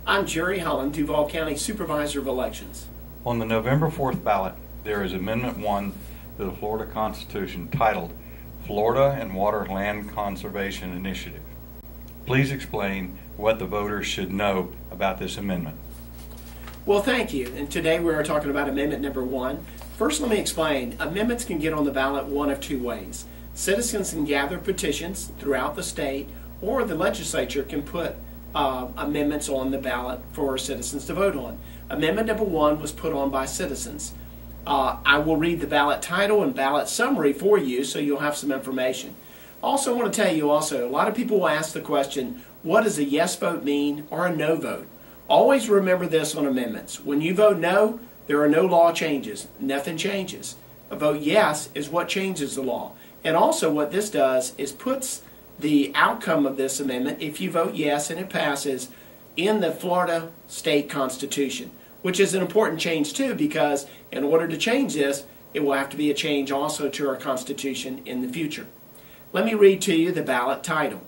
I'm Jerry Holland, Duval County Supervisor of Elections. On the November 4th ballot, there is Amendment 1 to the Florida Constitution titled Florida and Water Land Conservation Initiative. Please explain what the voters should know about this amendment. Well, thank you. And today we are talking about Amendment number 1. First, let me explain. Amendments can get on the ballot one of two ways. Citizens can gather petitions throughout the state, or the legislature can put amendments on the ballot for citizens to vote on. Amendment number 1 was put on by citizens. I will read the ballot title and ballot summary for you so you'll have some information. Also, I want to tell you a lot of people will ask the question, what does a yes vote mean or a no vote? Always remember this on amendments. When you vote no, there are no law changes. Nothing changes. A vote yes is what changes the law. And also what this does is puts the outcome of this amendment, if you vote yes and it passes, in the Florida State Constitution, which is an important change too, because in order to change this, it will have to be a change also to our Constitution in the future. Let me read to you the ballot title.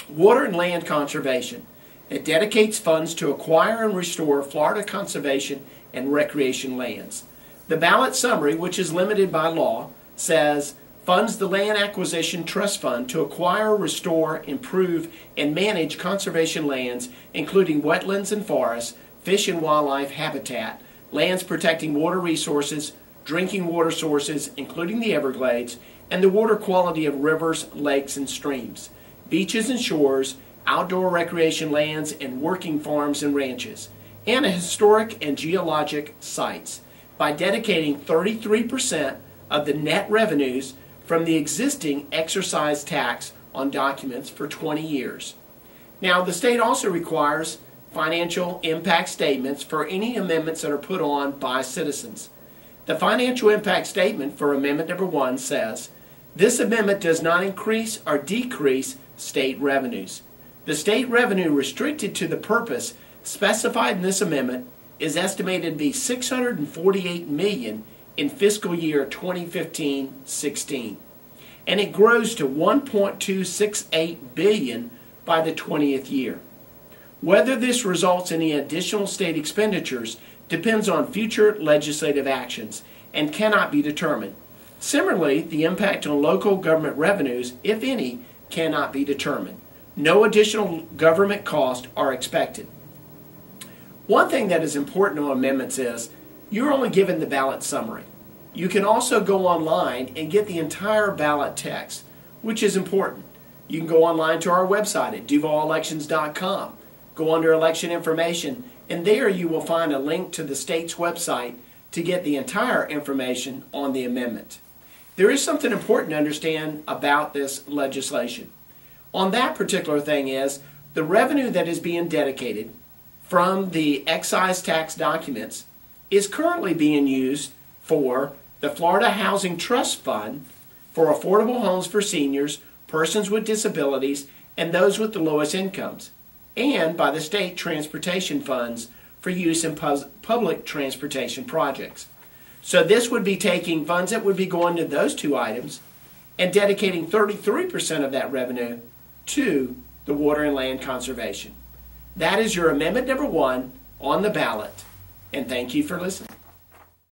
Water and Land Conservation. It dedicates funds to acquire and restore Florida conservation and recreation lands. The ballot summary, which is limited by law, says funds the Land Acquisition Trust Fund to acquire, restore, improve, and manage conservation lands, including wetlands and forests, fish and wildlife habitat, lands protecting water resources, drinking water sources, including the Everglades, and the water quality of rivers, lakes, and streams, beaches and shores, outdoor recreation lands, and working farms and ranches, and historic and geologic sites, by dedicating 33% of the net revenues from the existing excise tax on documents for 20 years. Now, the state also requires financial impact statements for any amendments that are put on by citizens. The financial impact statement for Amendment number 1 says, this amendment does not increase or decrease state revenues. The state revenue restricted to the purpose specified in this amendment is estimated to be $648 million in fiscal year 2015-16, and it grows to $1.268 billion by the 20th year. Whether this results in any additional state expenditures depends on future legislative actions and cannot be determined. Similarly, the impact on local government revenues, if any, cannot be determined. No additional government costs are expected. One thing that is important on amendments is you're only given the ballot summary. You can also go online and get the entire ballot text, which is important. You can go online to our website at DuvalElections.com. Go under election information, and there you will find a link to the state's website to get the entire information on the amendment. There is something important to understand about this legislation. On that particular thing is the revenue that is being dedicated from the excise tax documents is currently being used for the Florida Housing Trust Fund for affordable homes for seniors, persons with disabilities, and those with the lowest incomes, and by the state transportation funds for use in public transportation projects. So this would be taking funds that would be going to those two items and dedicating 33% of that revenue to the water and land conservation. That is your Amendment number 1 on the ballot, and thank you for listening.